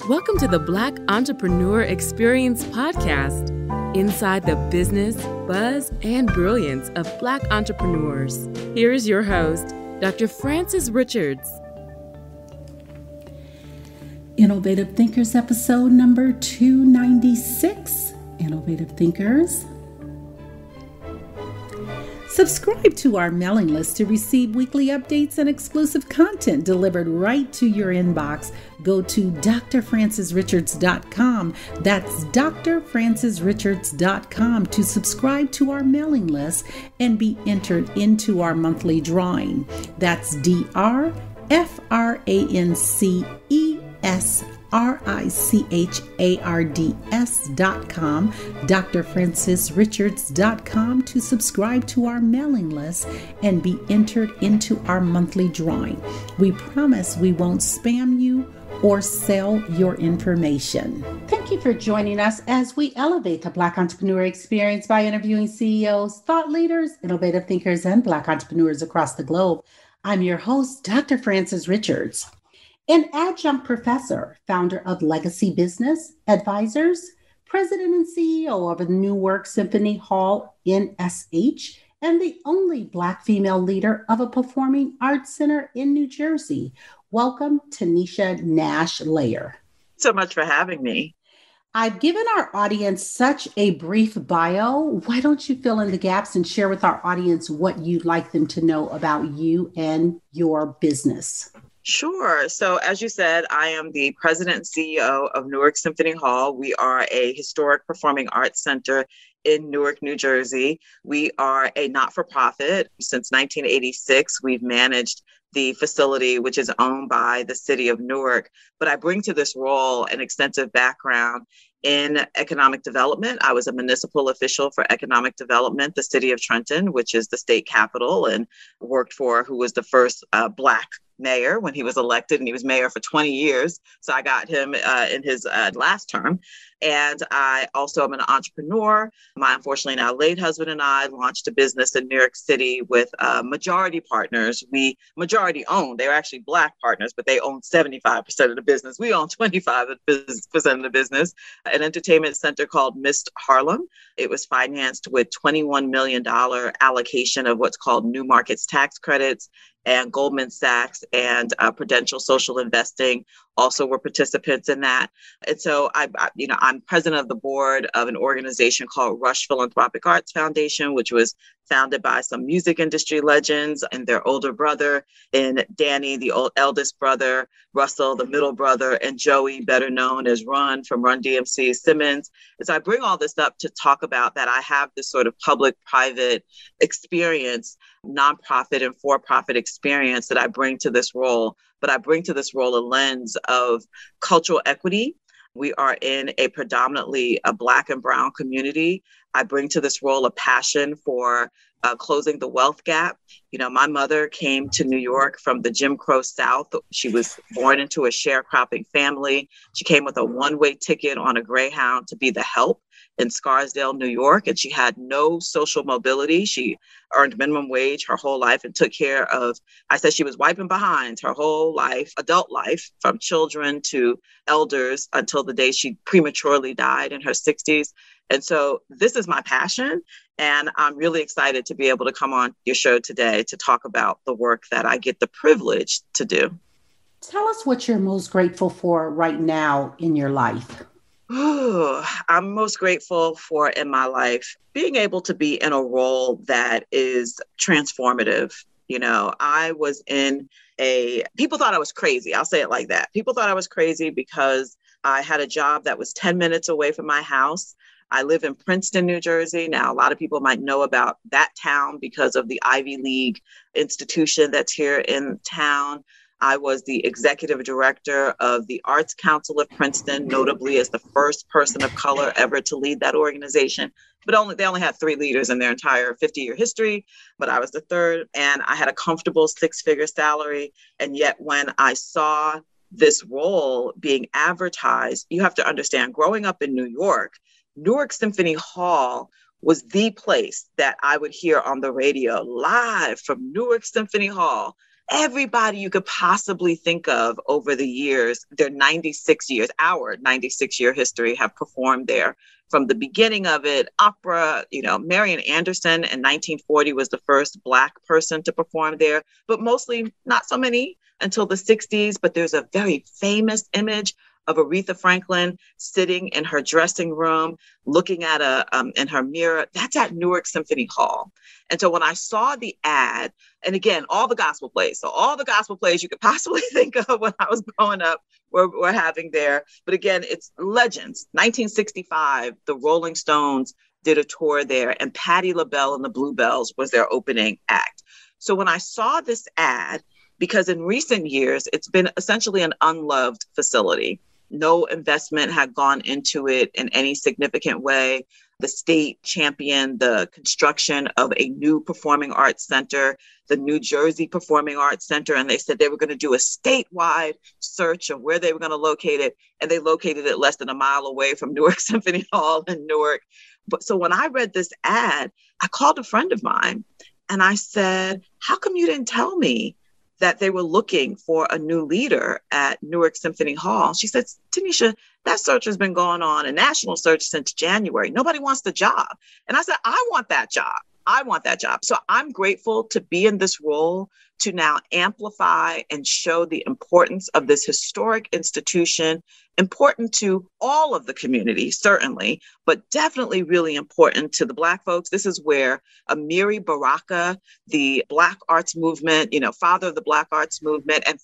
Welcome to the Black Entrepreneur Experience podcast, inside the business, buzz, and brilliance of Black entrepreneurs. Here is your host, Dr. Frances Richards. Innovative Thinkers episode number 296. Innovative Thinkers. Subscribe to our mailing list to receive weekly updates and exclusive content delivered right to your inbox. Go to drfrancesrichards.com. That's drfrancesrichards.com to subscribe to our mailing list and be entered into our monthly drawing. That's drfrancesrichards.com, drfrancesrichards.com to subscribe to our mailing list and be entered into our monthly drawing. We promise we won't spam you or sell your information. Thank you for joining us as we elevate the Black entrepreneur experience by interviewing CEOs, thought leaders, innovative thinkers, and Black entrepreneurs across the globe. I'm your host, Dr. Frances Richards. An adjunct professor, founder of Legacy Business Advisors, president and CEO of the Newark Symphony Hall, NSH, and the only Black female leader of a performing arts center in New Jersey. Welcome, Taneshia Nash Laird. So much for having me. I've given our audience such a brief bio. Why don't you fill in the gaps and share with our audience what you'd like them to know about you and your business? Sure. So as you said, I am the president and CEO of Newark Symphony Hall. We are a historic performing arts center in Newark, New Jersey. We are a not-for-profit. Since 1986, we've managed the facility, which is owned by the city of Newark. But I bring to this role an extensive background in economic development. I was a municipal official for economic development, the city of Trenton, which is the state capital, and worked for who was the first Black mayor when he was elected, and he was mayor for 20 years. So I got him in his last term. And I also am an entrepreneur. My unfortunately now late husband and I launched a business in New York City with majority partners. We majority owned. They were actually Black partners, but they own 75% of the business. We own 25% of the business. An entertainment center called Mist Harlem. It was financed with $21 million allocation of what's called New Markets tax credits, and Goldman Sachs and Prudential Social Investing also were participants in that. And so I'm president of the board of an organization called Rush Philanthropic Arts Foundation, which was founded by some music industry legends and their older brother, and Danny, the eldest brother, Russell, the middle brother, and Joey, better known as Run from Run DMC Simmons. And so I bring all this up to talk about that I have this sort of public-private experience, nonprofit and for-profit experience that I bring to this role. But I bring to this role a lens of cultural equity. We are in a predominantly a Black and brown community. I bring to this role a passion for closing the wealth gap. You know, my mother came to New York from the Jim Crow South. She was born into a sharecropping family. She came with a one-way ticket on a Greyhound to be the help in Scarsdale, New York, and she had no social mobility. She earned minimum wage her whole life and took care of, I said she was wiping behind her whole life, adult life, from children to elders until the day she prematurely died in her 60s. And so this is my passion, and I'm really excited to be able to come on your show today to talk about the work that I get the privilege to do. Tell us what you're most grateful for right now in your life. I'm most grateful for in my life being able to be in a role that is transformative. You know, I was people thought I was crazy. I'll say it like that. People thought I was crazy because I had a job that was 10 minutes away from my house. I live in Princeton, New Jersey. Now, a lot of people might know about that town because of the Ivy League institution that's here in town. I was the executive director of the Arts Council of Princeton, notably as the first person of color ever to lead that organization. But they only had 3 leaders in their entire 50-year history, but I was the third, and I had a comfortable 6-figure salary. And yet when I saw this role being advertised, you have to understand, growing up in New York, Newark Symphony Hall was the place that I would hear on the radio live from Newark Symphony Hall. everybody you could possibly think of over the years, their 96 years, our 96-year history have performed there. From the beginning of it, opera, Marian Anderson in 1940 was the first Black person to perform there, but mostly not so many until the 60s. But there's a very famous image of Aretha Franklin sitting in her dressing room, looking at in her mirror. That's at Newark Symphony Hall. And so when I saw the ad, and again, all the gospel plays, so all the gospel plays you could possibly think of when I was growing up, we're having there. But again, it's legends. 1965, the Rolling Stones did a tour there, and Patti LaBelle and the Bluebells was their opening act. So when I saw this ad, because in recent years, it's been essentially an unloved facility. No investment had gone into it in any significant way. The state championed the construction of a new performing arts center, the New Jersey Performing Arts Center, and they said they were going to do a statewide search of where they were going to locate it, and they located it less than a mile away from Newark Symphony Hall in Newark. But so when I read this ad, I called a friend of mine, and I said, how come you didn't tell me that they were looking for a new leader at Newark Symphony Hall? She said, Taneshia, that search has been going on, a national search since January. Nobody wants the job. And I said, I want that job. I want that job. So I'm grateful to be in this role to now amplify and show the importance of this historic institution, important to all of the community, certainly, but definitely really important to the Black folks. This is where Amiri Baraka, the Black arts movement, father of the Black arts movement and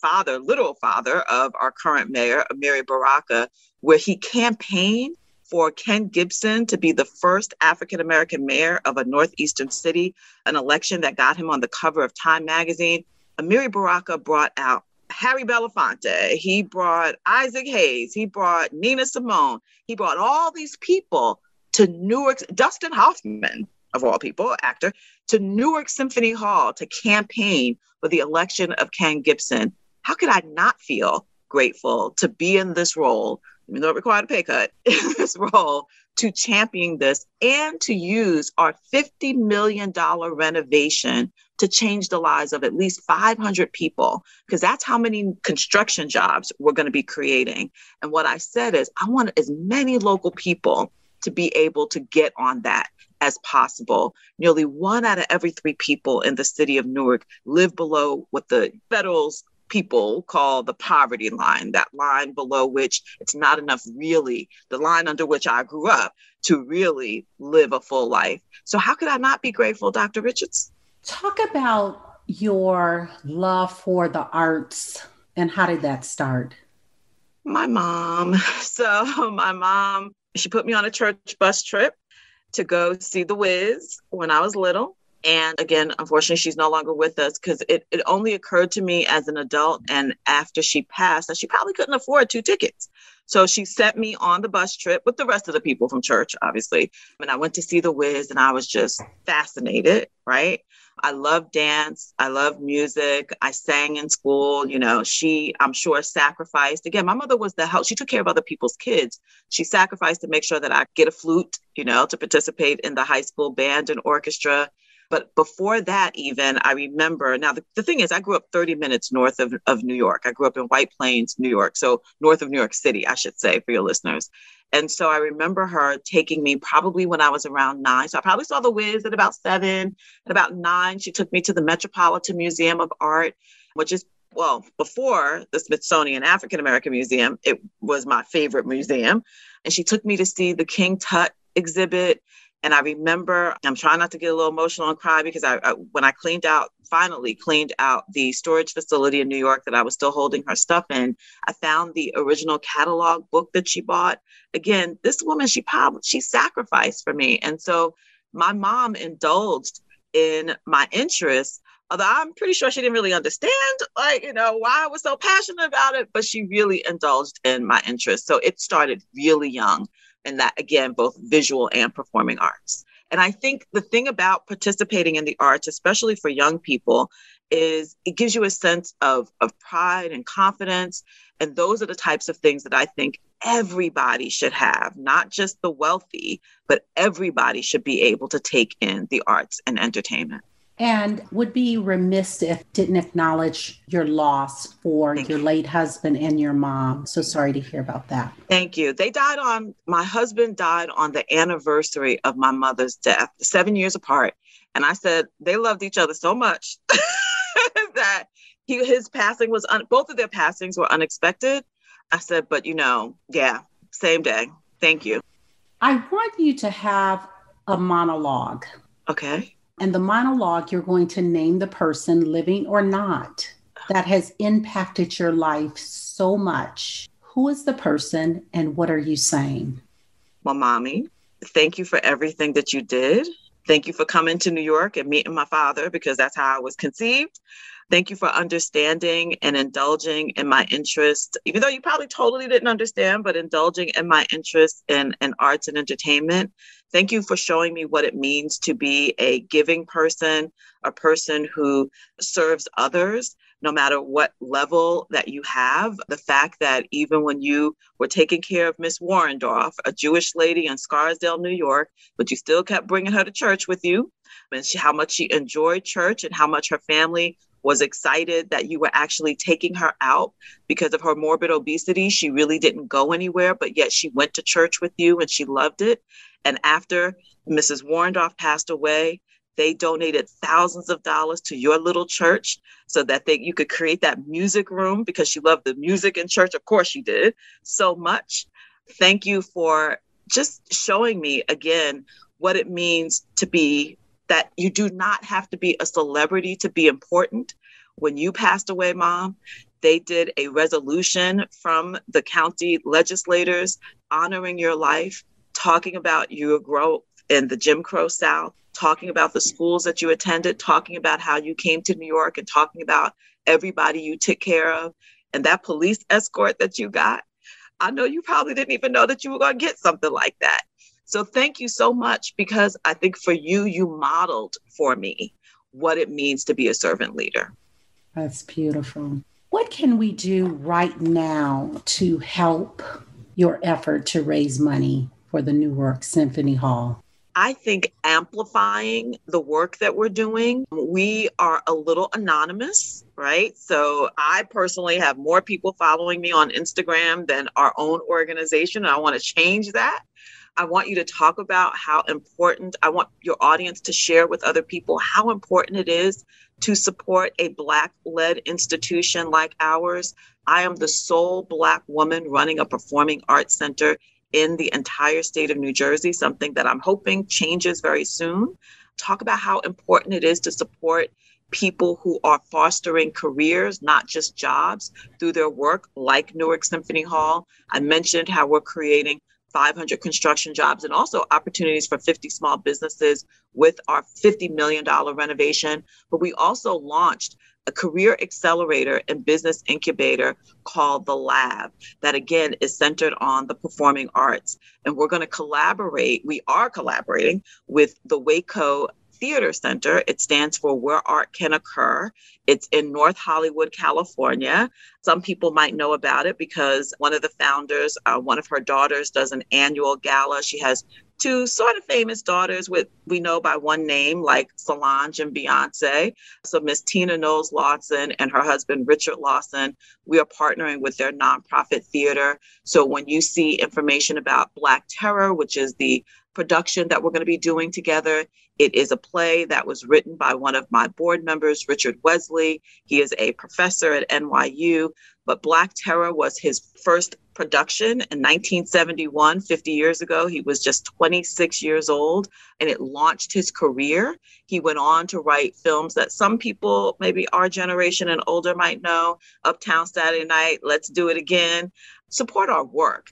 literal father of our current mayor, Amiri Baraka, where he campaigned for Ken Gibson to be the first African-American mayor of a northeastern city, an election that got him on the cover of Time magazine. Amiri Baraka brought out Harry Belafonte. He brought Isaac Hayes. He brought Nina Simone. He brought all these people to Newark, Dustin Hoffman, of all people, actor, to Newark Symphony Hall to campaign for the election of Ken Gibson. How could I not feel grateful to be in this role, even though it required a pay cut, in this role to champion this and to use our $50 million renovation to change the lives of at least 500 people, because that's how many construction jobs we're going to be creating. And what I said is, I want as many local people to be able to get on that as possible. Nearly 1 out of every 3 people in the city of Newark live below what the federal's people call the poverty line, that line below which it's not enough really, the line under which I grew up, to really live a full life. So how could I not be grateful, Dr. Richards? Talk about your love for the arts and how did that start? My mom. So my mom, she put me on a church bus trip to go see The Wiz when I was little. And again, unfortunately, she's no longer with us because it only occurred to me as an adult and after she passed that she probably couldn't afford 2 tickets. So she sent me on the bus trip with the rest of the people from church, obviously. And I went to see The Wiz and I was just fascinated, right? I love dance. I love music. I sang in school. She, I'm sure, sacrificed. Again, my mother was the help. She took care of other people's kids. She sacrificed to make sure that I get a flute, to participate in the high school band and orchestra. But before that, even, I remember, now the thing is, I grew up 30 minutes north of New York. I grew up in White Plains, New York. So north of New York City, I should say, for your listeners. And so I remember her taking me probably when I was around 9. So I probably saw The Wiz at about 7. At about 9, she took me to the Metropolitan Museum of Art, which is, well, before the Smithsonian African American Museum, it was my favorite museum. And she took me to see the King Tut exhibit. And I remember, I'm trying not to get a little emotional and cry because when I finally cleaned out the storage facility in New York that I was still holding her stuff in, I found the original catalog book that she bought. Again, this woman, she sacrificed for me. And so my mom indulged in my interests, although I'm pretty sure she didn't really understand, why I was so passionate about it, but she really indulged in my interests. So it started really young. And that, again, both visual and performing arts. And I think the thing about participating in the arts, especially for young people, is it gives you a sense of pride and confidence. And those are the types of things that I think everybody should have, not just the wealthy, but everybody should be able to take in the arts and entertainment. And would be remiss if didn't acknowledge your loss for your late husband and your mom. So sorry to hear about that. Thank you. My husband died on the anniversary of my mother's death, 7 years apart. And I said, they loved each other so much that his passing was, both of their passings were unexpected. I said, but yeah, same day. Thank you. I want you to have a monologue. Okay. And the monologue, you're going to name the person, living or not, that has impacted your life so much. Who is the person and what are you saying? Well, Mommy, thank you for everything that you did. Thank you for coming to New York and meeting my father, because that's how I was conceived. Thank you for understanding and indulging in my interest, even though you probably totally didn't understand, but indulging in my interest in arts and entertainment. Thank you for showing me what it means to be a giving person, a person who serves others, no matter what level that you have. The fact that even when you were taking care of Miss Warrendorf, a Jewish lady in Scarsdale, New York, but you still kept bringing her to church with you, and how much she enjoyed church and how much her family was excited that you were actually taking her out because of her morbid obesity. She really didn't go anywhere, but yet she went to church with you and she loved it. And after Mrs. Warrendorf passed away, they donated thousands of dollars to your little church so that you could create that music room, because she loved the music in church. Of course she did so much. Thank you for just showing me again what it means to be, that you do not have to be a celebrity to be important. When you passed away, Mom, they did a resolution from the county legislators honoring your life, talking about your growth in the Jim Crow South, talking about the schools that you attended, talking about how you came to New York, and talking about everybody you took care of. And that police escort that you got, I know you probably didn't even know that you were going to get something like that. So thank you so much, because I think for you, you modeled for me what it means to be a servant leader. That's beautiful. What can we do right now to help your effort to raise money for the Newark Symphony Hall? I think amplifying the work that we're doing. We are a little anonymous, right? So I personally have more people following me on Instagram than our own organization. And I want to change that. I want you to talk about how important, I want your audience to share with other people how important it is to support a Black-led institution like ours. I am the sole Black woman running a performing arts center in the entire state of New Jersey, something that I'm hoping changes very soon. Talk about how important it is to support people who are fostering careers, not just jobs, through their work, like Newark Symphony Hall. I mentioned how we're creating 500 construction jobs and also opportunities for 50 small businesses with our $50 million renovation. But we also launched a career accelerator and business incubator called The Lab that, again, is centered on the performing arts. And we are collaborating with the Waco Theater Center. It stands for Where Art Can Occur. It's in North Hollywood, California. Some people might know about it because one of the founders, one of her daughters, does an annual gala. She has two sort of famous daughters we know by one name, like Solange and Beyonce. So Miss Tina Knowles Lawson and her husband, Richard Lawson, we are partnering with their nonprofit theater. So when you see information about Black Terror, which is the production that we're going to be doing together, it is a play that was written by one of my board members, Richard Wesley. He is a professor at NYU, but Black Terror was his first production in 1971, 50 years ago. He was just 26 years old, and it launched his career. He went on to write films that some people, maybe our generation and older, might know: Uptown Saturday Night, Let's Do It Again. Support our work.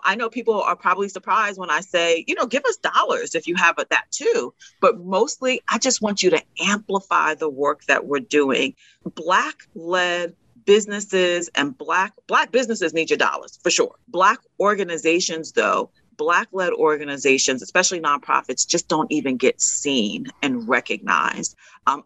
I know people are probably surprised when I say, give us dollars if you have that too. But mostly, I just want you to amplify the work that we're doing. Black-led businesses and Black businesses need your dollars for sure. Black organizations, though, Black-led organizations, especially nonprofits, just don't even get seen and recognized.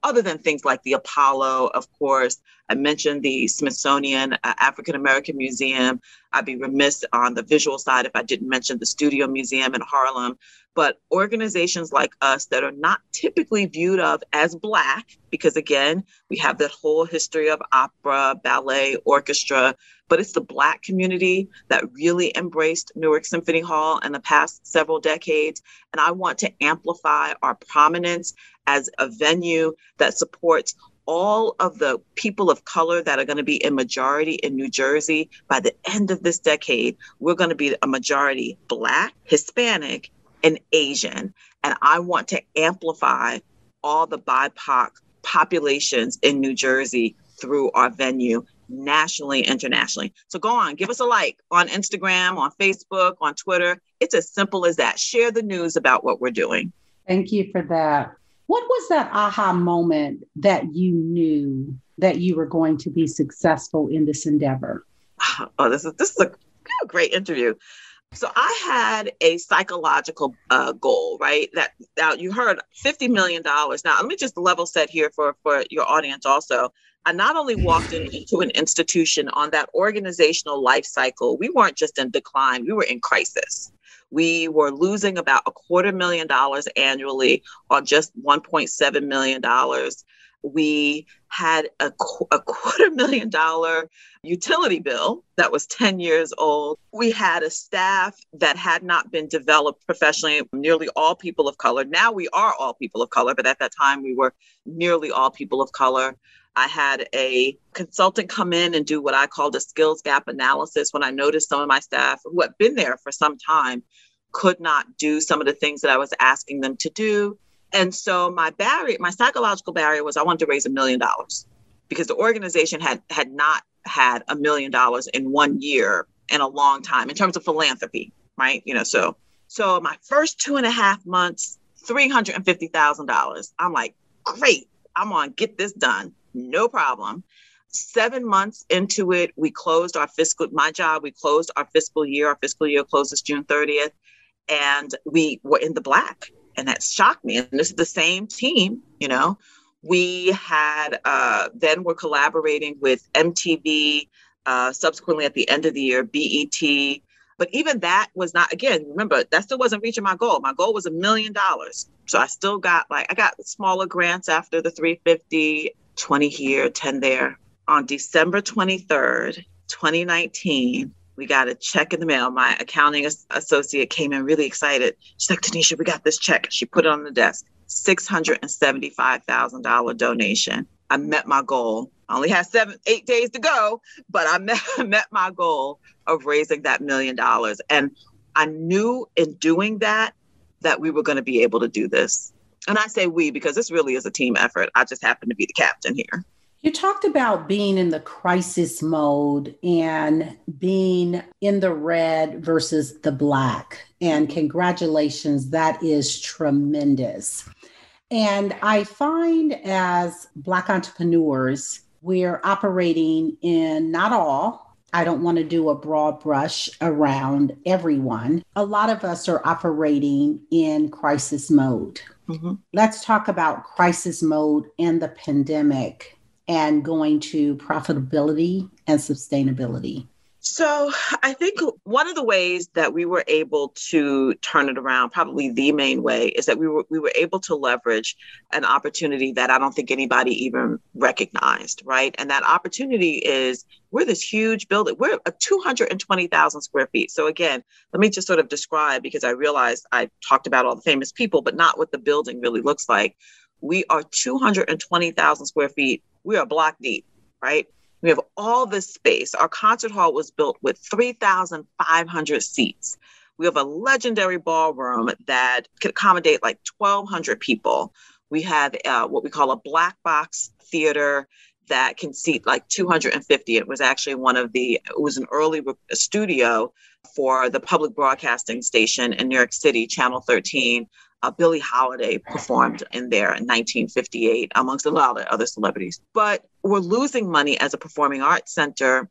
other than things like the Apollo, of course. I mentioned the Smithsonian African American Museum. I'd be remiss on the visual side if I didn't mention the Studio Museum in Harlem. But organizations like us that are not typically viewed of as Black, because again, we have that whole history of opera, ballet, orchestra, but it's the Black community that really embraced Newark Symphony Hall in the past several decades. And I want to amplify our prominence as a venue that supports all of the people of color that are going to be in majority in New Jersey. By the end of this decade, we're going to be a majority Black, Hispanic, and Asian. And I want to amplify all the BIPOC populations in New Jersey through our venue, nationally, internationally. So go on, give us a like on Instagram, on Facebook, on Twitter. It's as simple as that. Share the news about what we're doing. Thank you for that. What was that aha moment that you knew that you were going to be successful in this endeavor? Oh, this is a great interview. So I had a psychological goal, right? That now you heard $50 million. Now, let me just level set here for your audience also. I not only walked into an institution on that organizational life cycle, we weren't just in decline, we were in crisis. We were losing about $250,000 annually on just $1.7 million. We had a $250,000 utility bill that was 10 years old. We had a staff that had not been developed professionally, nearly all people of color. Now we are all people of color, but at that time we were nearly all people of color. I had a consultant come in and do what I called a skills gap analysis when I noticed some of my staff who had been there for some time could not do some of the things that I was asking them to do. And so my psychological barrier was I wanted to raise $1 million because the organization had not had $1 million in 1 year in a long time in terms of philanthropy, right? So my first 2.5 months, $350,000. I'm like, great, I'm gonna get this done. No problem. 7 months into it, we closed our fiscal year. Our fiscal year closes June 30th. And we were in the black. And that shocked me. And this is the same team, We had, then we're collaborating with MTV, subsequently at the end of the year, BET. But even that was not, again, remember, that still wasn't reaching my goal. My goal was $1 million. So I still got I got smaller grants after the 350, 20 here, 10 there. On December 23rd, 2019, we got a check in the mail. My accounting associate came in really excited. She's like, Taneshia, we got this check. She put it on the desk. $675,000 donation. I met my goal. I only had 8 days to go, but I met my goal of raising that $1 million. And I knew in doing that we were going to be able to do this. And I say we because this really is a team effort. I just happen to be the captain here. You talked about being in the crisis mode and being in the red versus the black. And congratulations, that is tremendous. And I find as Black entrepreneurs, we're operating in not all, I don't want to do a broad brush around everyone. A lot of us are operating in crisis mode. Mm-hmm. Let's talk about crisis mode and the pandemic and going to profitability and sustainability. So I think one of the ways that we were able to turn it around, probably the main way, is that we were able to leverage an opportunity that I don't think anybody even recognized, right? And that opportunity is we're this huge building. We're 220,000 square feet. So again, let me just sort of describe, because I realized I talked about all the famous people, but not what the building really looks like. We are 220,000 square feet. We are block deep, right? We have all this space. Our concert hall was built with 3,500 seats. We have a legendary ballroom that could accommodate like 1,200 people. We have what we call a black box theater that can seat like 250. It was actually it was an early studio for the public broadcasting station in New York City, Channel 13. Billie Holiday performed in there in 1958, amongst a lot of other celebrities. But we're losing money as a performing arts center.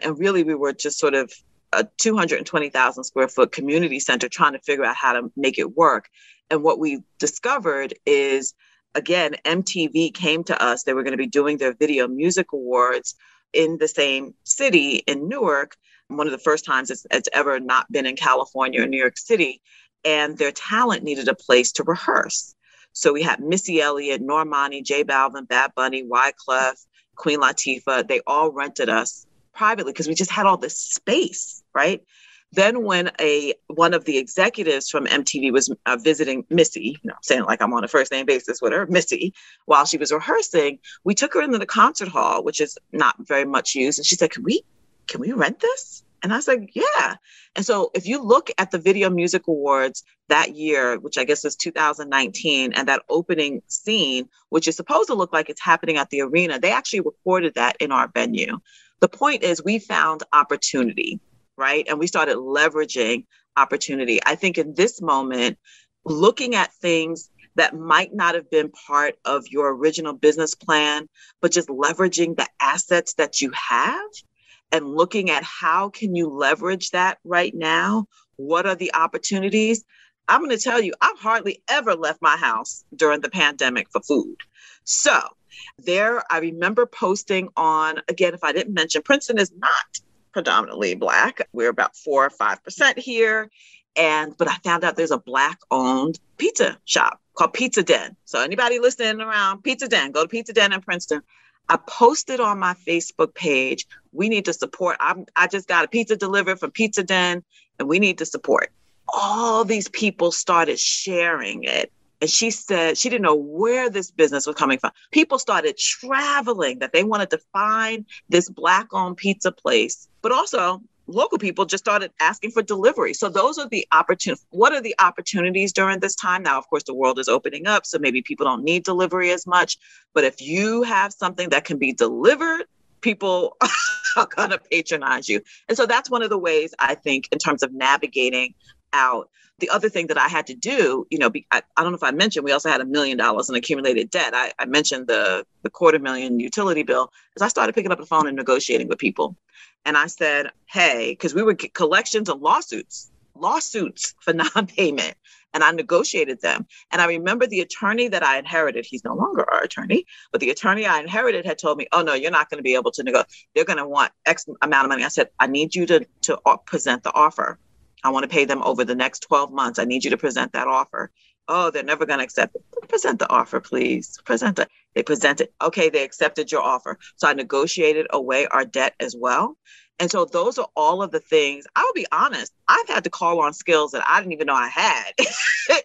And really, we were just sort of a 220,000 square foot community center trying to figure out how to make it work. And what we discovered is again, MTV came to us. They were going to be doing their Video Music Awards in the same city in Newark. One of the first times it's ever not been in California or New York City. And their talent needed a place to rehearse. So we had Missy Elliott, Normani, J Balvin, Bad Bunny, Wyclef, Queen Latifah. They all rented us privately because we just had all this space, right? Then when one of the executives from MTV was visiting Missy, saying like I'm on a first name basis with her, Missy, while she was rehearsing, we took her into the concert hall, which is not very much used. And she said, can we rent this? And I was like, yeah. And so if you look at the Video Music Awards that year, which I guess is 2019, and that opening scene, which is supposed to look like it's happening at the arena, they actually recorded that in our venue. The point is we found opportunity, right? And we started leveraging opportunity. I think in this moment, looking at things that might not have been part of your original business plan, but just leveraging the assets that you have and looking at how can you leverage that right now? What are the opportunities? I'm going to tell you, I've hardly ever left my house during the pandemic for food. So I remember posting on, again, if I didn't mention, Princeton is not predominantly Black. We're about 4 or 5% here. But I found out there's a Black-owned pizza shop called Pizza Den. So anybody listening around Pizza Den, go to Pizza Den in Princeton. I posted on my Facebook page, we need to support. I just got a pizza delivered from Pizza Den and we need to support. All these people started sharing it. And she said she didn't know where this business was coming from. People started traveling, that they wanted to find this Black-owned pizza place, but also local people just started asking for delivery. So those are the opportunities. What are the opportunities during this time? Now, of course, the world is opening up, so maybe people don't need delivery as much. But if you have something that can be delivered, people are going to patronize you. And so that's one of the ways I think in terms of navigating out. The other thing that I had to do, I don't know if I mentioned, we also had $1 million in accumulated debt. I mentioned the $250,000 utility bill, because I started picking up the phone and negotiating with people. And I said, hey, because we would get collections and lawsuits for non-payment. And I negotiated them. And I remember the attorney that I inherited, he's no longer our attorney, but the attorney I inherited had told me, oh, no, you're not going to be able to negotiate. They're going to want X amount of money. I said, I need you to present the offer. I want to pay them over the next 12 months. I need you to present that offer. Oh, they're never going to accept it. Present the offer, please. They presented. Okay, they accepted your offer. So I negotiated away our debt as well. And so those are all of the things. I'll be honest, I've had to call on skills that I didn't even know I had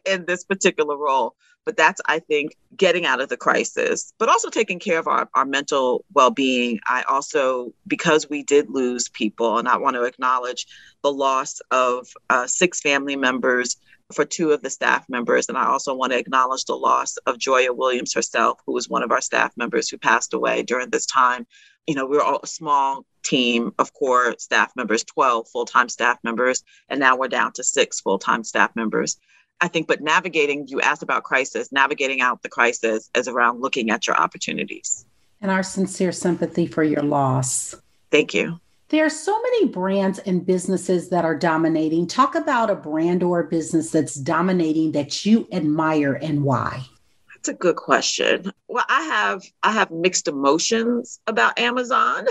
in this particular role. But that's, I think, getting out of the crisis, but also taking care of our mental well-being. I also, because we did lose people, and I want to acknowledge the loss of 6 family members for 2 of the staff members. And I also want to acknowledge the loss of Joya Williams herself, who was one of our staff members who passed away during this time. We were all a small team of core staff members, 12 full-time staff members, and now we're down to 6 full-time staff members. I think, but navigating, you asked about crisis, navigating out the crisis is around looking at your opportunities. And our sincere sympathy for your loss. Thank you. There are so many brands and businesses that are dominating. Talk about a brand or a business that's dominating that you admire and why. That's a good question. Well, I have mixed emotions about Amazon,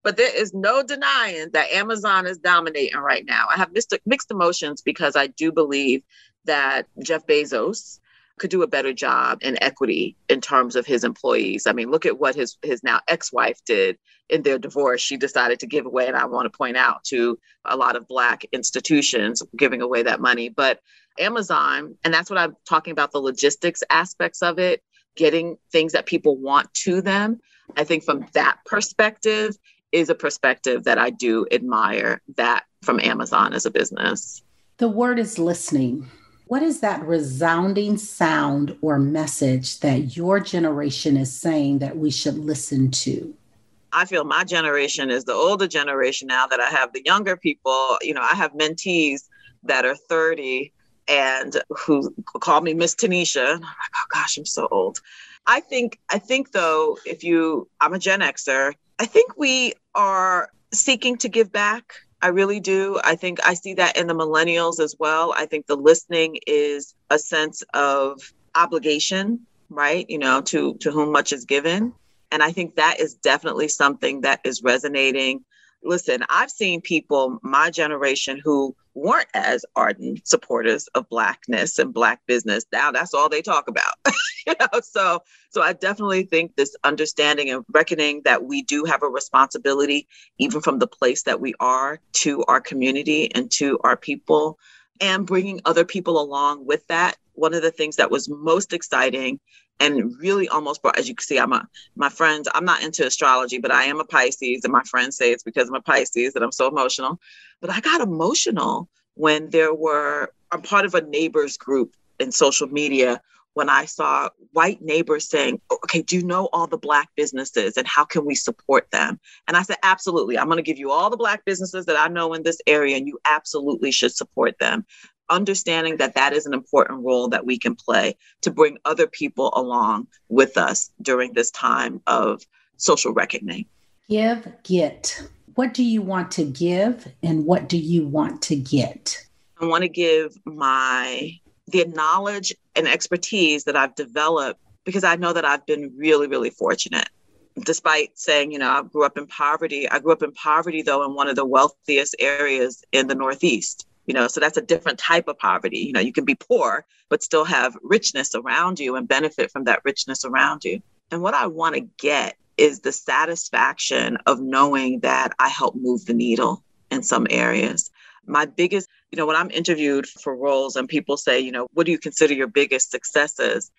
but there is no denying that Amazon is dominating right now. I have mixed emotions because I do believe that Jeff Bezos could do a better job in equity in terms of his employees. I mean, look at what his now ex-wife did in their divorce. She decided to give away, and I want to point out, to a lot of Black institutions giving away that money. But Amazon, and that's what I'm talking about, the logistics aspects of it, getting things that people want to them. I think from that perspective is a perspective that I do admire, that from Amazon as a business. The word is listening. What is that resounding sound or message that your generation is saying that we should listen to? I feel my generation is the older generation now that I have the younger people. I have mentees that are 30 and who call me Miss Taneshia. And I'm like, oh gosh, I'm so old. I think though, I'm a Gen Xer, I think we are seeking to give back. I really do. I think I see that in the millennials as well. I think the listening is a sense of obligation right? To whom much is given. And I think that is definitely something that is resonating. Listen, I've seen people, my generation, who weren't as ardent supporters of Blackness and Black business. Now that's all they talk about. So I definitely think this understanding and reckoning that we do have a responsibility, even from the place that we are, to our community and to our people, and bringing other people along with that. One of the things that was most exciting and really almost brought, as you can see, my friends, I'm not into astrology, but I am a Pisces, and my friends say it's because I'm a Pisces that I'm so emotional. But I got emotional when I'm part of a neighbors group in social media when I saw white neighbors saying, okay, do you know all the Black businesses and how can we support them? And I said, absolutely. I'm going to give you all the Black businesses that I know in this area, and you absolutely should support them. Understanding that that is an important role that we can play to bring other people along with us during this time of social reckoning. Give, get. What do you want to give and what do you want to get? I want to give the knowledge and expertise that I've developed, because I know that I've been really, really fortunate. Despite saying, I grew up in poverty. I grew up in poverty, though, in one of the wealthiest areas in the Northeast. So that's a different type of poverty. You can be poor, but still have richness around you and benefit from that richness around you. And what I want to get is the satisfaction of knowing that I help move the needle in some areas. My biggest, when I'm interviewed for roles and people say, what do you consider your biggest successes?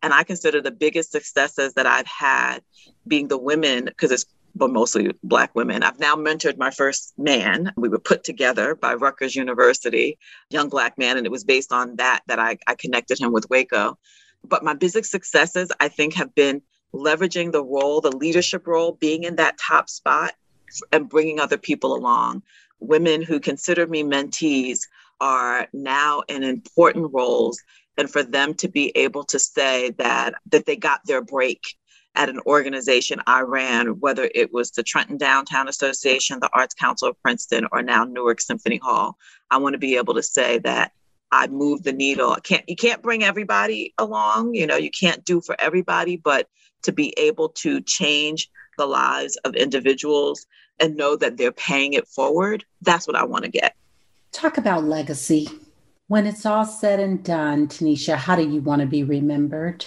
And I consider the biggest successes that I've had being the women, because it's but mostly Black women. I've now mentored my first man. We were put together by Rutgers University, young Black man, and it was based on that I connected him with Waco. But my biggest successes, I think, have been leveraging the leadership role, being in that top spot and bringing other people along. Women who consider me mentees are now in important roles, and for them to be able to say that they got their break at an organization I ran, whether it was the Trenton Downtown Association, the Arts Council of Princeton, or now Newark Symphony Hall. I want to be able to say that I moved the needle. You can't bring everybody along, you can't do for everybody, but to be able to change the lives of individuals and know that they're paying it forward, that's what I want to get. Talk about legacy. When it's all said and done, Taneshia, how do you want to be remembered?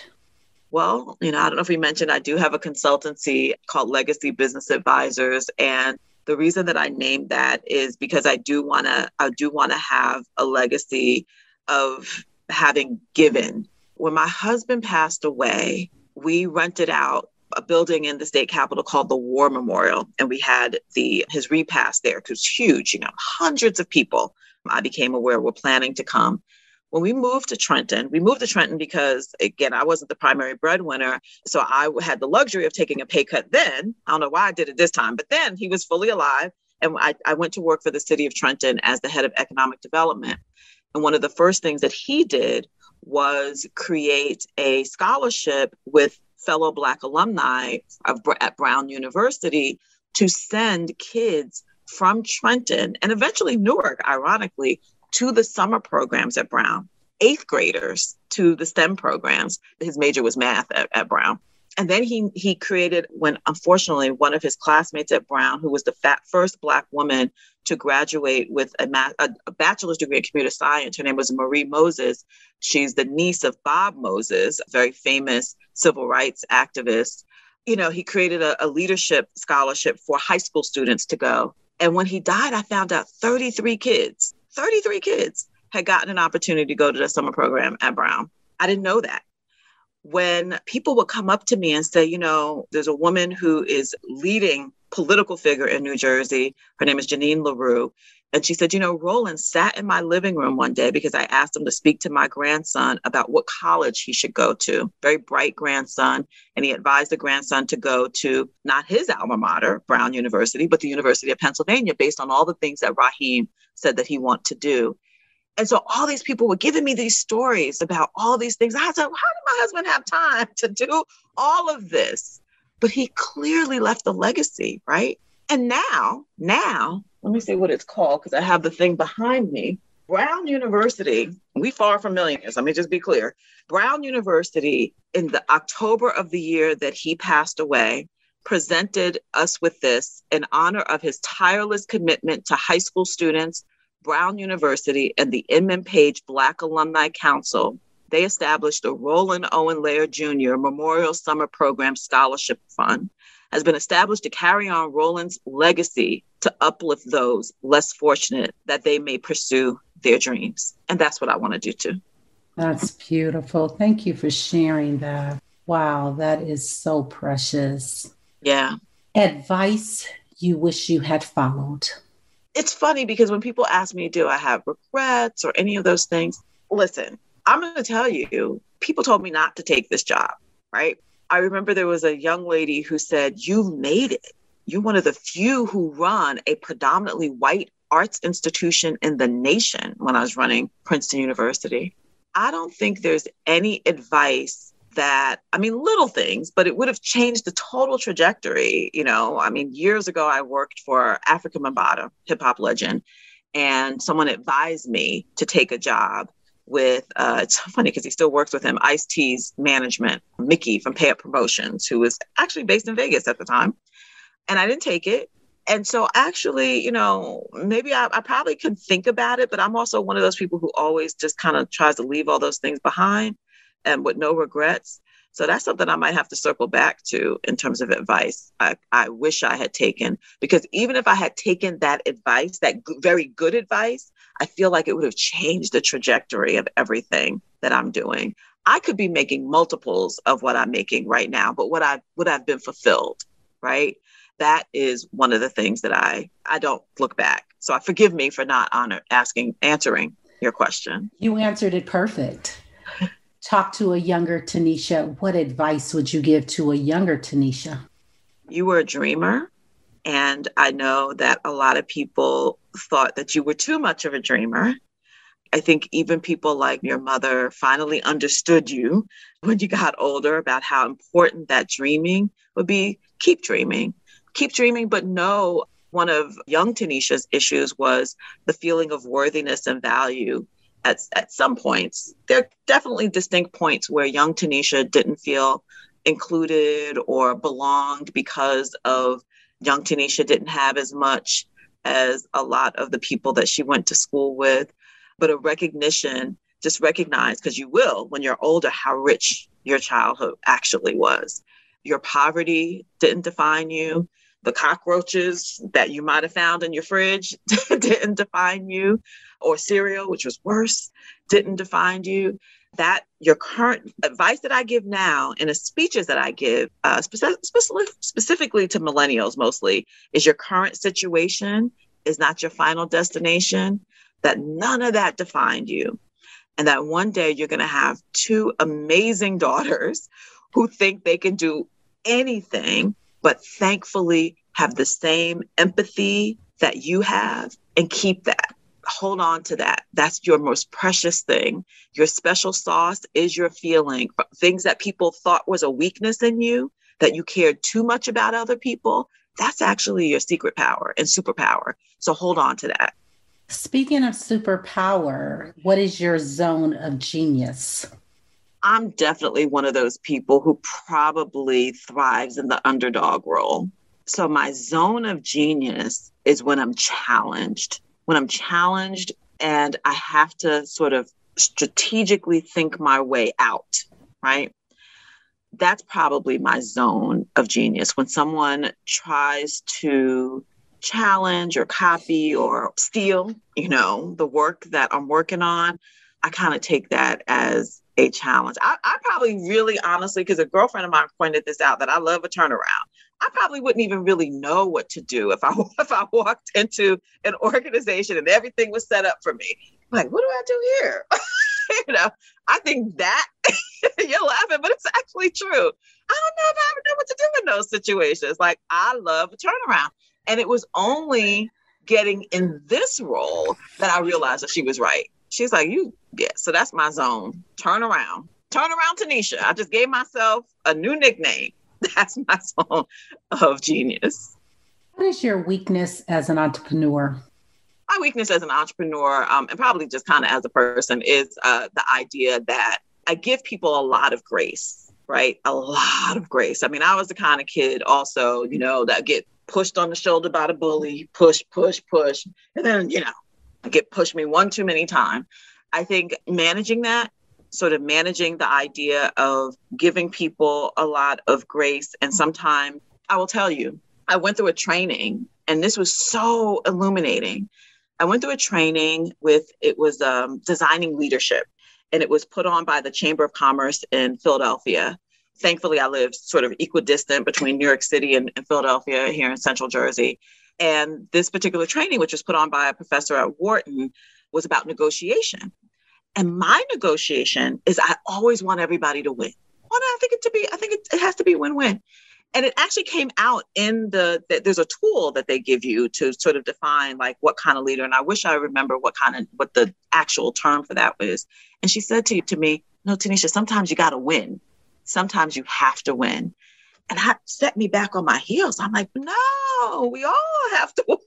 Well, I don't know if we mentioned, I do have a consultancy called Legacy Business Advisors. And the reason that I named that is because I do want to have a legacy of having given. When my husband passed away, we rented out a building in the state capitol called the War Memorial. And we had his repast there, because it was huge, hundreds of people I became aware were planning to come. When we moved to Trenton because, again, I wasn't the primary breadwinner. So I had the luxury of taking a pay cut then. I don't know why I did it this time, but then he was fully alive. And I went to work for the city of Trenton as the head of economic development. And one of the first things that he did was create a scholarship with fellow Black alumni at Brown University to send kids from Trenton and eventually Newark, ironically, to the summer programs at Brown, 8th graders to the STEM programs. His major was math at Brown. And then he created, when unfortunately one of his classmates at Brown, who was the first Black woman to graduate with a bachelor's degree in computer science, her name was Marie Moses. She's the niece of Bob Moses, a very famous civil rights activist. He created a leadership scholarship for high school students to go. And when he died, I found out 33 kids had gotten an opportunity to go to the summer program at Brown. I didn't know that. When people would come up to me and say, there's a woman who is leading political figure in New Jersey. Her name is Janine LaRue. And she said, Roland sat in my living room one day because I asked him to speak to my grandson about what college he should go to. Very bright grandson. And he advised the grandson to go to not his alma mater, Brown University, but the University of Pennsylvania, based on all the things that Raheem said that he wanted to do. And so all these people were giving me these stories about all these things. I said, how did my husband have time to do all of this? But he clearly left a legacy, right? And now, let me see what it's called, because I have the thing behind me. Brown University We far from millionaires. Let me just be clear. Brown University, in the October of the year that he passed away, presented us with this in honor of his tireless commitment to high school students. Brown University and the Inman Page Black Alumni Council, they established the Roland Owen Laird Jr. Memorial Summer Program Scholarship Fund, has been established to carry on Roland's legacy to uplift those less fortunate that they may pursue their dreams. And that's what I want to do too. That's beautiful. Thank you for sharing that. Wow, that is so precious. Yeah. Advice you wish you had followed. It's funny because when people ask me, do I have regrets or any of those things? Listen, I'm going to tell you, people told me not to take this job, right? I remember there was a young lady who said, you made it. You're one of the few who run a predominantly white arts institution in the nation when I was running Princeton University. I don't think there's any advice that, little things, but it would have changed the total trajectory. Years ago, I worked for Africa Bambaataa, hip hop legend, and someone advised me to take a job with, it's so funny because he still works with him, Ice-T's management, Mickey from Pay Up Promotions, who was actually based in Vegas at the time. And I didn't take it. And so actually, maybe I probably can think about it, but I'm also one of those people who always just kind of tries to leave all those things behind and with no regrets. So that's something I might have to circle back to in terms of advice I wish I had taken, because even if I had taken that advice, that very good advice, I feel like it would have changed the trajectory of everything that I'm doing. I could be making multiples of what I'm making right now, but would I've been fulfilled, right? That is one of the things that I don't look back. So forgive me for not answering your question. You answered it perfect. Talk to a younger Taneshia. What advice would you give to a younger Taneshia? You were a dreamer. And I know that a lot of people thought that you were too much of a dreamer. I think even people like your mother finally understood you when you got older about how important that dreaming would be. Keep dreaming, but know one of young Taneshia's issues was the feeling of worthiness and value. At some points, there are definitely distinct points where young Taneshia didn't feel included or belonged because of young Taneshia didn't have as much as a lot of the people that she went to school with. But a recognition, just recognize, because you will when you're older, how rich your childhood actually was. Your poverty didn't define you. The cockroaches that you might have found in your fridge didn't define you, or cereal, which was worse, didn't define you. That your current advice that I give now in the speeches that I give, specifically to millennials mostly, is your current situation is not your final destination, that none of that defined you. And that one day you're going to have two amazing daughters who think they can do anything, but thankfully have the same empathy that you have, and keep that. Hold on to that. That's your most precious thing. Your special sauce is your feeling. Things that people thought was a weakness in you, that you cared too much about other people, that's actually your secret power and superpower. So hold on to that. Speaking of superpower, what is your zone of genius? I'm definitely one of those people who probably thrives in the underdog role. So my zone of genius is when I'm challenged. When I'm challenged and I have to sort of strategically think my way out, right? That's probably my zone of genius. When someone tries to challenge or copy or steal, the work that I'm working on, I kind of take that as a challenge. I probably really honestly, because a girlfriend of mine pointed this out, that I love a turnaround. I probably wouldn't even really know what to do if I walked into an organization and everything was set up for me. Like, what do I do here? I think that you're laughing, but it's actually true. I don't know if I ever know what to do in those situations. Like, I love a turnaround. And it was only getting in this role that I realized that she was right. She's like, so that's my zone. Turn around, Taneshia. I just gave myself a new nickname. That's my zone of genius. What is your weakness as an entrepreneur? my weakness as an entrepreneur, and probably just kind of as a person, is the idea that I give people a lot of grace, right? A lot of grace. I mean, I was the kind of kid also, that get pushed on the shoulder by the bully, push. And then, I get pushed me one too many times. I think managing that, sort of managing the idea of giving people a lot of grace. And sometimes I will tell you, I went through a training and this was so illuminating. I went through a training it was designing leadership, and it was put on by the Chamber of Commerce in Philadelphia. Thankfully, I live sort of equidistant between New York City and Philadelphia here in Central Jersey. And this particular training, which was put on by a professor at Wharton, was about negotiation. And my negotiation is I always want everybody to win. I think it has to be win-win. And it actually came out in there's a tool that they give you to sort of define like what kind of leader. And I wish I remember what the actual term for that was. And she said to me, no, Taneshia, sometimes you got to win. Sometimes you have to win. And that set me back on my heels. I'm like, no, we all have to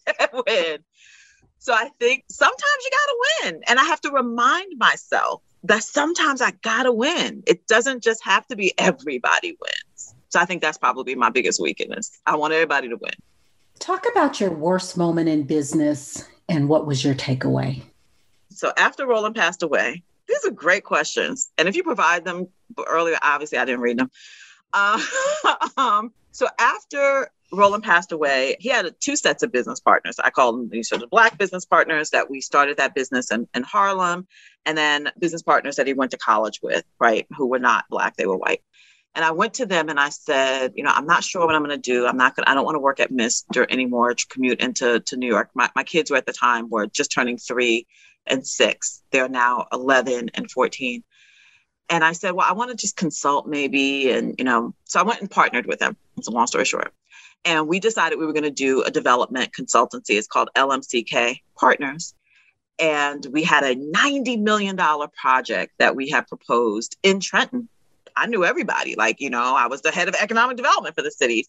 win. So I think sometimes you got to win. And I have to remind myself that sometimes I got to win. It doesn't just have to be everybody wins. So I think that's probably my biggest weakness. I want everybody to win. Talk about your worst moment in business and what was your takeaway? So after Roland passed away, these are great questions. And if you provide them earlier, obviously I didn't read them. So after Roland passed away, he had two sets of business partners. I call them these sort of Black business partners that we started that business in Harlem, and then business partners that he went to college with, right, who were not Black, they were white. And I went to them and I said, I'm not sure what I'm going to do. I don't want to work at Mr. anymore, to commute into New York. My kids were at the time were just turning 3 and 6. They're now 11 and 14. And I said, well, I want to just consult maybe. And, so I went and partnered with them. It's a long story short. And we decided we were going to do a development consultancy. It's called LMCK Partners. And we had a $90 million project that we had proposed in Trenton. I knew everybody, I was the head of economic development for the city.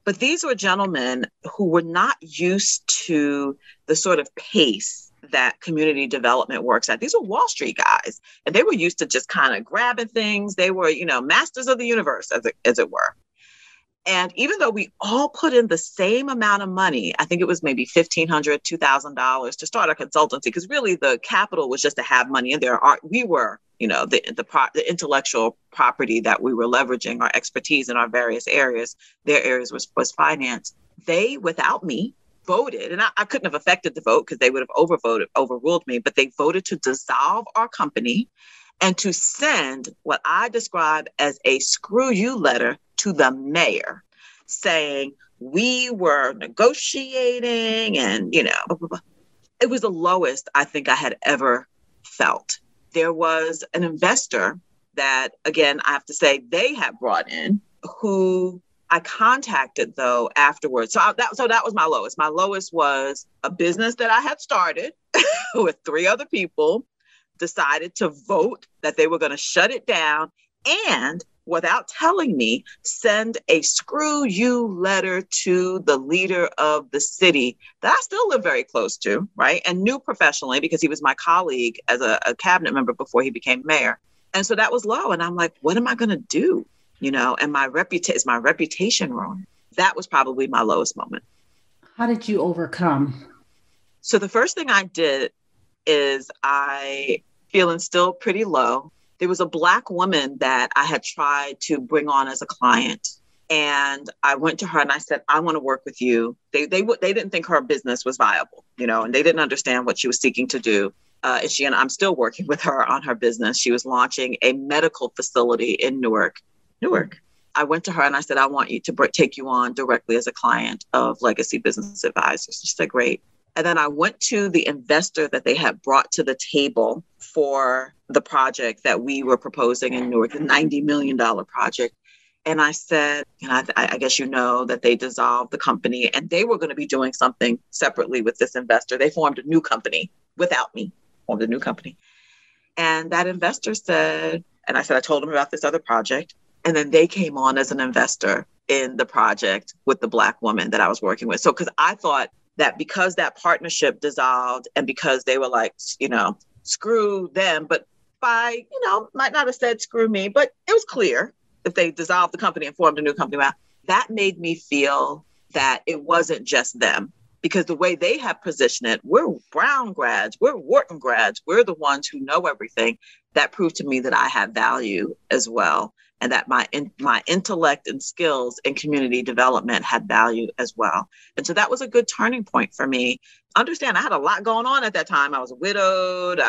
But these were gentlemen who were not used to the sort of pace that community development works at. These were Wall Street guys, and they were used to just kind of grabbing things. They were, masters of the universe, as it were. And even though we all put in the same amount of money, I think it was maybe $1,500, $2,000 to start a consultancy, because really the capital was just to have money in there. We were, the intellectual property that we were leveraging, our expertise in our various areas, their areas was finance. They, without me, voted, and I couldn't have affected the vote because they would have overruled me, but they voted to dissolve our company and to send what I describe as a screw you letter to the mayor saying we were negotiating and, it was the lowest I think I had ever felt. There was an investor that, again, I have to say they had brought in, who I contacted though afterwards. So that was my lowest. My lowest was a business that I had started with 3 other people, decided to vote that they were going to shut it down, and without telling me, send a screw you letter to the leader of the city that I still live very close to, right? And knew professionally because he was my colleague as a cabinet member before he became mayor. And so that was low. And I'm like, what am I going to do? And my reputation ruined. That was probably my lowest moment. How did you overcome? So the first thing I did is feeling still pretty low. There was a Black woman that I had tried to bring on as a client. And I went to her and I said, I want to work with you. They didn't think her business was viable, and they didn't understand what she was seeking to do. And I'm still working with her on her business. She was launching a medical facility in Newark. I went to her and I said, I want you to take you on directly as a client of Legacy Business Advisors. She said, great. And then I went to the investor that they had brought to the table for the project that we were proposing in Newark, the $90 million project. And I said, I guess that they dissolved the company and they were going to be doing something separately with this investor. They formed a new company without me, formed a new company. And that investor said, and I told them about this other project. And then they came on as an investor in the project with the Black woman that I was working with. So, because I thought that because that partnership dissolved and because they were like, screw them, but might not have said screw me, but it was clear if they dissolved the company and formed a new company, that made me feel that it wasn't just them. Because the way they have positioned it, we're Brown grads, we're Wharton grads, we're the ones who know everything. That proved to me that I have value as well, and that my intellect and skills in community development had value as well. And so that was a good turning point for me. Understand, I had a lot going on at that time. I was widowed.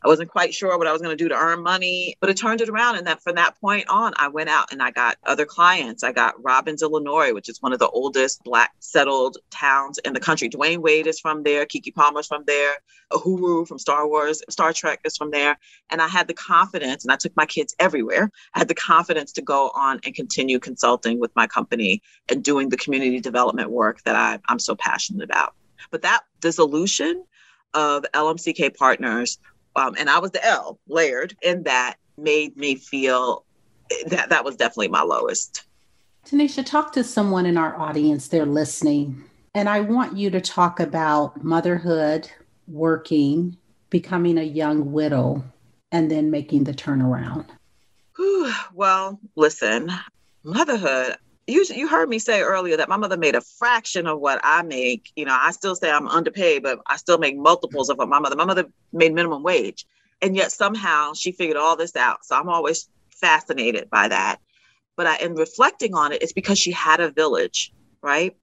I wasn't quite sure what I was going to do to earn money, but it turned it around. And that from that point on, I went out and I got other clients. I got Robbins, Illinois, which is one of the oldest Black settled towns in the country. Dwayne Wade is from there. Keke Palmer's from there. Uhuru from Star Wars, Star Trek is from there. And I had the confidence, and I took my kids everywhere. I had the confidence to go on and continue consulting with my company and doing the community development work that I'm so passionate about. But that dissolution of LMCK Partners, and I was the L, Laird, and that made me feel that was definitely my lowest. Taneshia, talk to someone in our audience. They're listening. And I want you to talk about motherhood, working, becoming a young widow, and then making the turnaround. Well, listen, motherhood, you heard me say earlier that my mother made a fraction of what I make. I still say I'm underpaid, but I still make multiples of what my mother made minimum wage. And yet somehow she figured all this out. So I'm always fascinated by that. But in reflecting on it, it's because she had a village, right?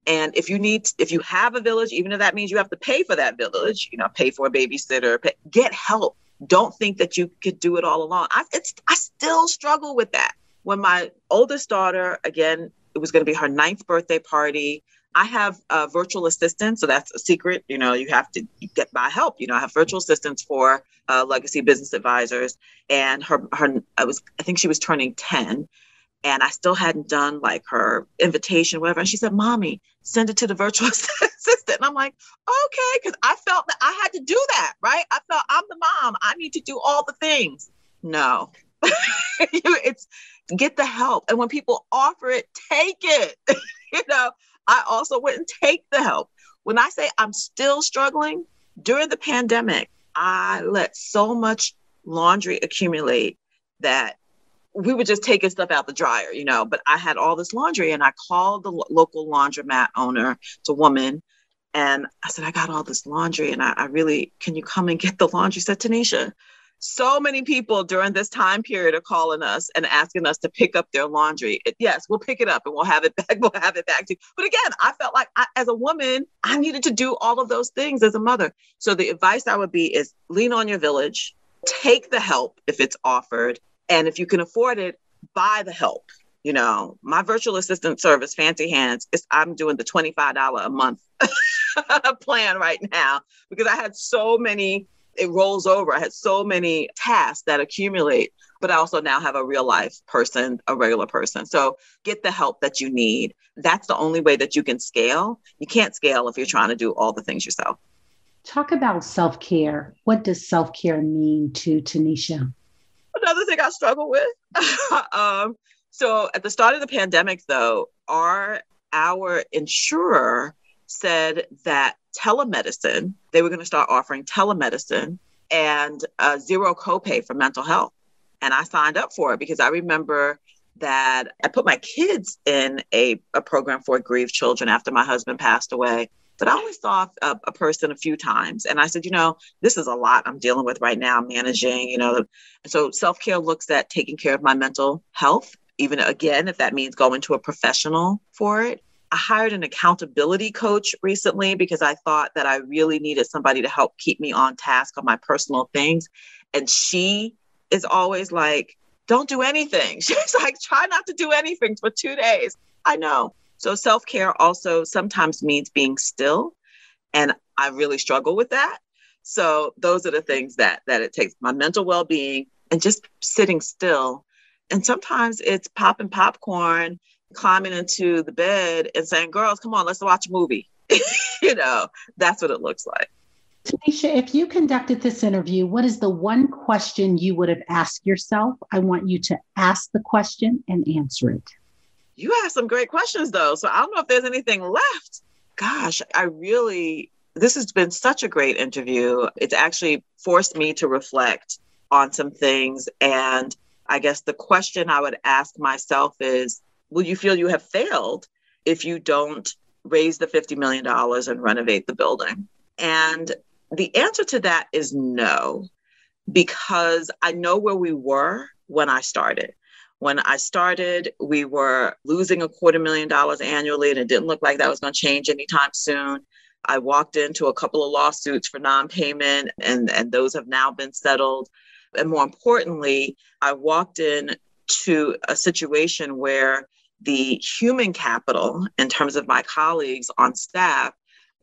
And if you have a village, even if that means you have to pay for that village, pay for a babysitter, get help. Don't think that you could do it all alone. I still struggle with that. When my oldest daughter, again, it was going to be her 9th birthday party. I have a virtual assistant, so that's a secret. You have to get my help. I have virtual assistants for legacy business advisors, and I think she was turning 10, and I still hadn't done like her invitation, whatever. And she said, "Mommy, send it to the virtual assistant." And I'm like, okay, because I felt that I had to do that, right? I felt I'm the mom. I need to do all the things. No, it's get the help. And when people offer it, take it. I also wouldn't take the help. When I say I'm still struggling, during the pandemic, I let so much laundry accumulate that we were just taking stuff out the dryer, but I had all this laundry, and I called the local laundromat owner, it's a woman, and I said, I got all this laundry, and I really, can you come and get the laundry? She said, Taneshia, so many people during this time period are calling us and asking us to pick up their laundry. Yes, we'll pick it up and we'll have it back. We'll have it back to you. But again, I felt like as a woman, I needed to do all of those things as a mother. So the advice I would be is lean on your village, take the help if it's offered. And if you can afford it, buy the help. My virtual assistant service, Fancy Hands, I'm doing the $25 a month plan right now because I had so many. It rolls over. I had so many tasks that accumulate, but I also now have a real life person, a regular person. So get the help that you need. That's the only way that you can scale. You can't scale if you're trying to do all the things yourself. Talk about self-care. What does self-care mean to Taneshia? Another thing I struggle with. So at the start of the pandemic, though, our insurer said that telemedicine, they were going to start offering telemedicine and zero copay for mental health. And I signed up for it because I remember that I put my kids in a program for grieved children after my husband passed away. But I only saw a person a few times. And I said, this is a lot I'm dealing with right now, managing, And so self-care looks at taking care of my mental health, even again, if that means going to a professional for it. I hired an accountability coach recently because I thought that I really needed somebody to help keep me on task on my personal things. And she is always like, don't do anything. She's like, try not to do anything for 2 days. I know. So self-care also sometimes means being still. And I really struggle with that. So those are the things that it takes, my mental well-being and just sitting still. And sometimes it's popping popcorn, climbing into the bed and saying, girls, come on, let's watch a movie. That's what it looks like. Taneshia, if you conducted this interview, what is the one question you would have asked yourself? I want you to ask the question and answer it. You have some great questions, though. So I don't know if there's anything left. Gosh, this has been such a great interview. It's actually forced me to reflect on some things. And I guess the question I would ask myself is, will you feel you have failed if you don't raise the $50 million and renovate the building? And the answer to that is no, because I know where we were when I started. When I started, we were losing $250,000 annually, and it didn't look like that was going to change anytime soon. I walked into a couple of lawsuits for non-payment, and those have now been settled. And more importantly, I walked into a situation where the human capital, in terms of my colleagues on staff,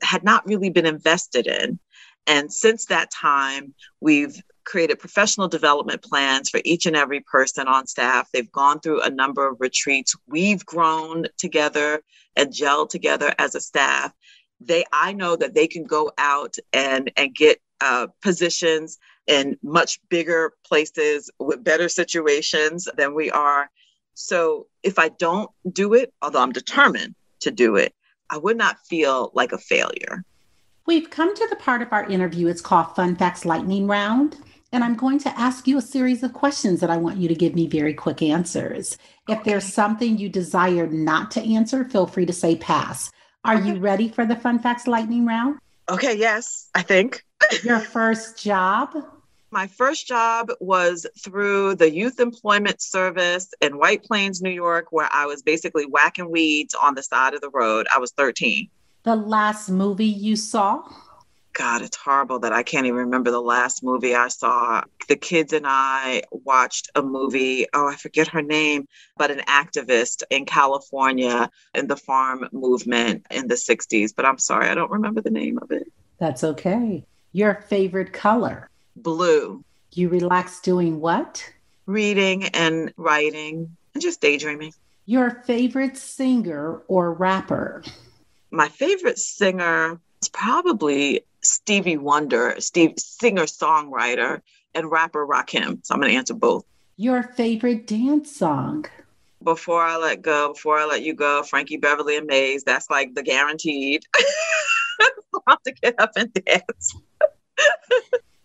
had not really been invested in. And since that time, we've created professional development plans for each and every person on staff. They've gone through a number of retreats. We've grown together and gelled together as a staff. I know that they can go out and get positions in much bigger places with better situations than we are. So if I don't do it, although I'm determined to do it, I would not feel like a failure. We've come to the part of our interview. It's called Fun Facts Lightning Round. And I'm going to ask you a series of questions that I want you to give me very quick answers. If there's something you desire not to answer, feel free to say pass. Are you ready for the Fun Facts Lightning Round? Okay, yes, I think. Your first job? My first job was through the Youth Employment Service in White Plains, New York, where I was basically whacking weeds on the side of the road. I was 13. The last movie you saw? God, it's horrible that I can't even remember the last movie I saw. The kids and I watched a movie, I forget her name, but an activist in California in the farm movement in the 60s. But I'm sorry, I don't remember the name of it. That's okay. Your favorite color? Blue. You relax doing what? Reading and writing and just daydreaming. Your favorite singer or rapper? My favorite singer is probably Stevie Wonder, singer-songwriter, and rapper Rakim. So I'm going to answer both. Your favorite dance song? Before I Let Go, Before I Let You Go, Frankie Beverly and Mays. That's like the guaranteed. I'll have to get up and dance.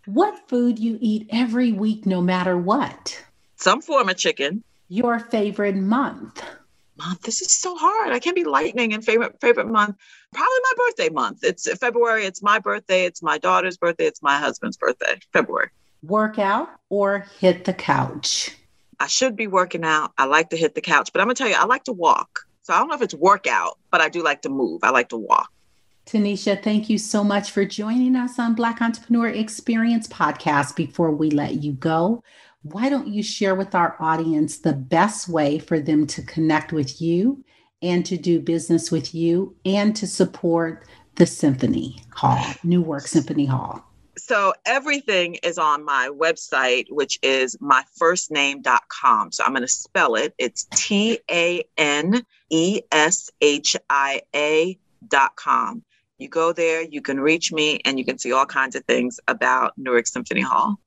What food you eat every week, no matter what? Some form of chicken. Your favorite month? This is so hard. I can't be lightning in favorite month. Probably my birthday month. It's February. It's my birthday. It's my daughter's birthday. It's my husband's birthday. February. Work out or hit the couch? I should be working out. I like to hit the couch, but I'm going to tell you, I like to walk. So I don't know if it's workout, but I do like to move. I like to walk. Taneshia, thank you so much for joining us on Black Entrepreneur Experience Podcast. Before we let you go, why don't you share with our audience the best way for them to connect with you and to do business with you and to support the Symphony Hall, Newark Symphony Hall? So everything is on my website, which is myfirstname.com. So I'm going to spell it. It's TANESHIA.com. You go there, you can reach me, and you can see all kinds of things about Newark Symphony Hall.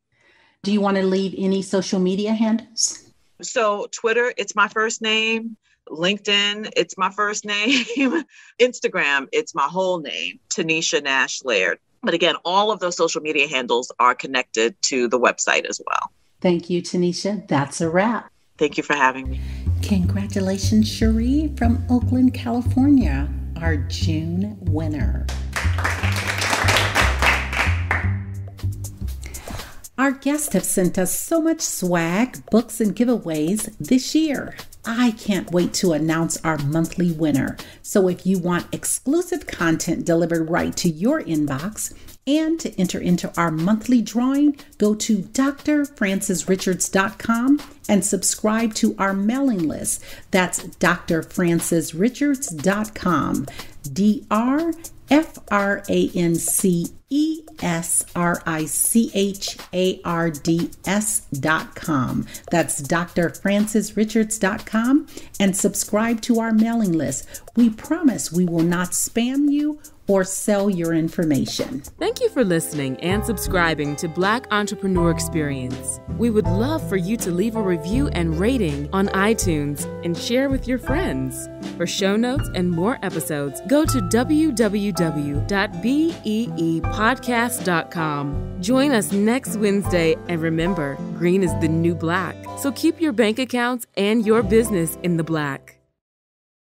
Do you want to leave any social media handles? So Twitter, it's my first name. LinkedIn, it's my first name. Instagram, it's my whole name, Taneshia Nash Laird. But again, all of those social media handles are connected to the website as well. Thank you, Taneshia. That's a wrap. Thank you for having me. Congratulations, Cherie from Oakland, California, our June winner. Our guests have sent us so much swag, books, and giveaways this year. I can't wait to announce our monthly winner. So if you want exclusive content delivered right to your inbox and to enter into our monthly drawing, go to drfrancisrichards.com and subscribe to our mailing list. That's drfrancisrichards.com. drfrancisrichards.com. That's drfrancisrichards.com and subscribe to our mailing list. We promise we will not spam you or sell your information. Thank you for listening and subscribing to Black Entrepreneur Experience. We would love for you to leave a review and rating on iTunes and share with your friends. For show notes and more episodes, go to www.beepodcast.com. Join us next Wednesday, and remember, green is the new black. So keep your bank accounts and your business in the black.